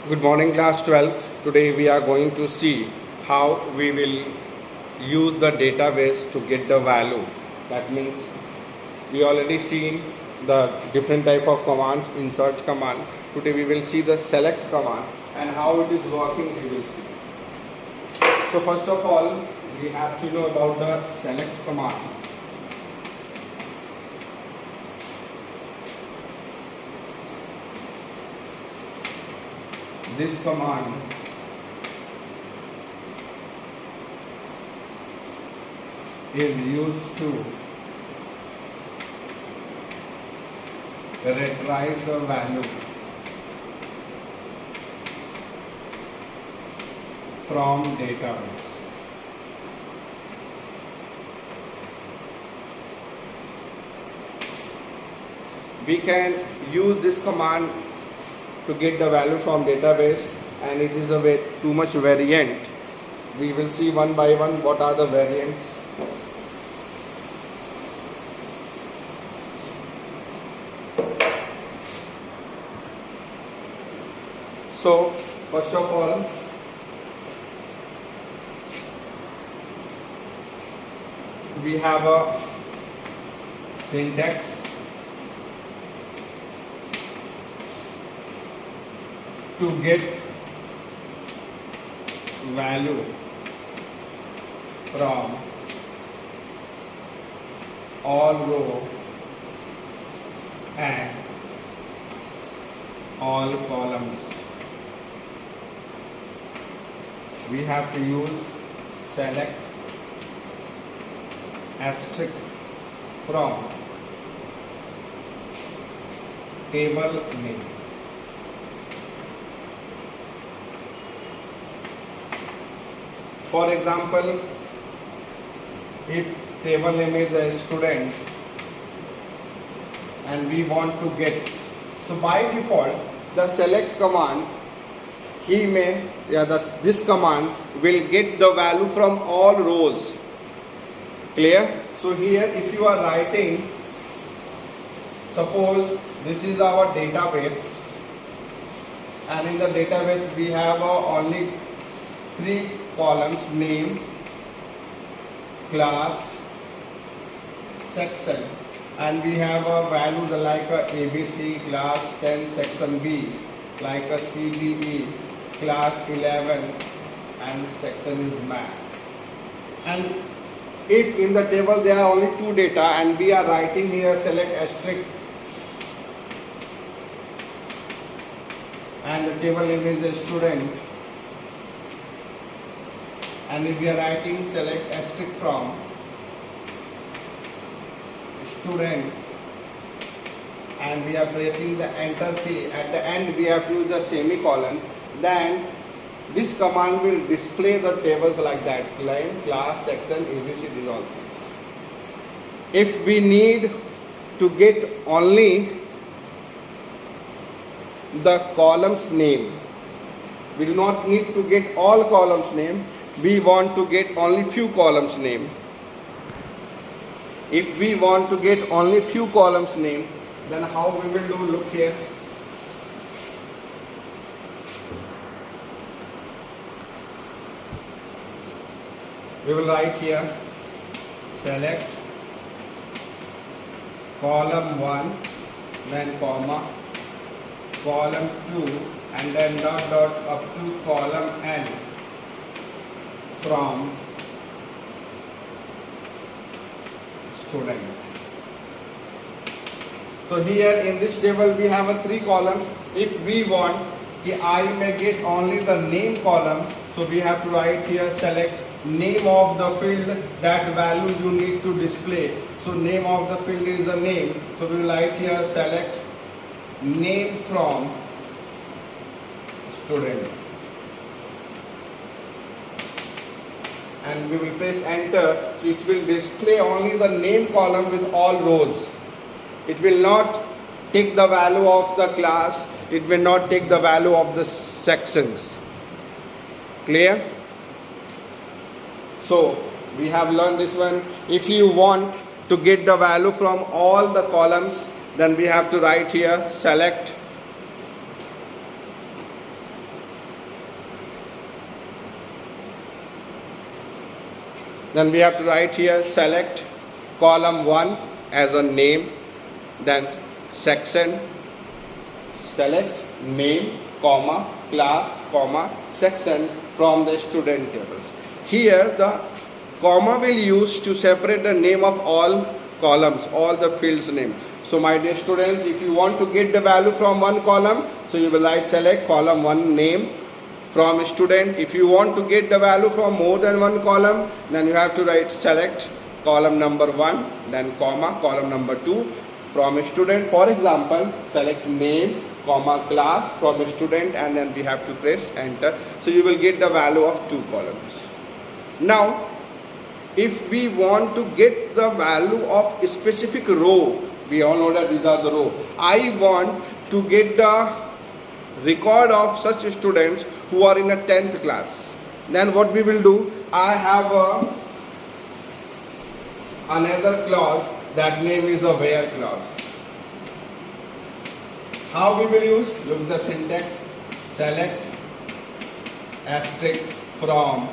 Good morning, class 12th. Today we are going to see how we will use the database to get the value. That means we already seen the different type of commands, insert command. Today we will see the select command and how it is working we will see. So first of all, we have to know about the select command. This command is used to retrieve the value from database. We can use this command to get the value from database, and it is a too much variant. We will see one by one what are the variants. So first of all, we have a syntax to get value from all row and all columns. We have to use select asterisk from table name. For example, if table name is a student and we want to get, so by default the select command this command will get the value from all rows. Clear? So here if you are writing, suppose this is our database, and in the database we have only 3 columns: name, class, section, and we have a value like a ABC, class 10, section B, like a CBE, class 11, and section is math. And if in the table there are only 2 data and we are writing here select asterisk and the table name is a student, and if we are writing select asterisk from student and we are pressing the enter key, at the end we have to use the semicolon, then this command will display the tables like that: claim, class, section, ABC, these all things. If we need to get only the columns name, we do not need to get all columns name, we want to get only few columns name. If we want to get only few columns name, then how we will do? Look here. We will write here select column 1, then comma, column 2, and then dot dot up to column n from student. So here in this table we have 3 columns. If we want I may get only the name column, so we have to write here select name of the field, that value you need to display. So name of the field is the name, so we will write here select name from student, and we will press enter, so it will display only the name column with all rows. It will not take the value of the class, it will not take the value of the sections. Clear? So we have learned this one. If you want to get the value from all the columns, then we have to write here select Then we have to write here select column 1 as a name, then section, select name, comma, class, comma, section from the student tables. Here the comma will use to separate the name of all columns, all the fields name. So my dear students, if you want to get the value from one column, so you will write select column 1 name from student. If you want to get the value from more than one column, then you have to write select column number 1, then comma, column number 2 from a student. For example, select name, comma, class from a student, and then we have to press enter. So you will get the value of 2 columns. Now, if we want to get the value of a specific row, we all know that these are the row. I want to get the record of such students who are in a 10th class. Then what we will do, I have another clause, that name is a where clause. How we will use? Look the syntax, select asterisk from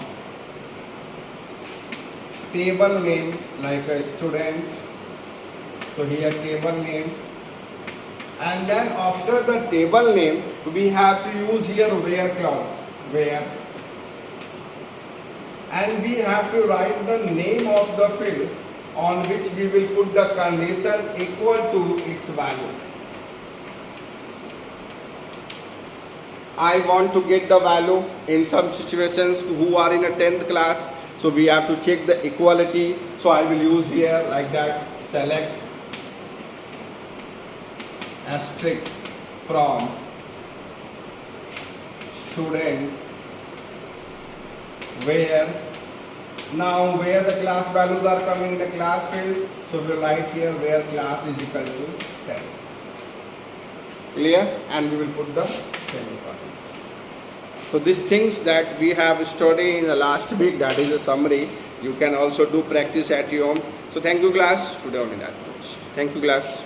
table name like a student. So here table name, and then after the table name we have to use here where clause, where, and we have to write the name of the field on which we will put the condition equal to its value. I want to get the value in some situations who are in a 10th class, so we have to check the equality. So I will use here like that, select asterisk from student where, now where the class values are coming in the class field, so we will write here where class is equal to 10. Clear? And we will put the semicolon. So these things that we have studied in the last week, that is a summary. You can also do practice at your home. So thank you class, today only that much. Thank you class.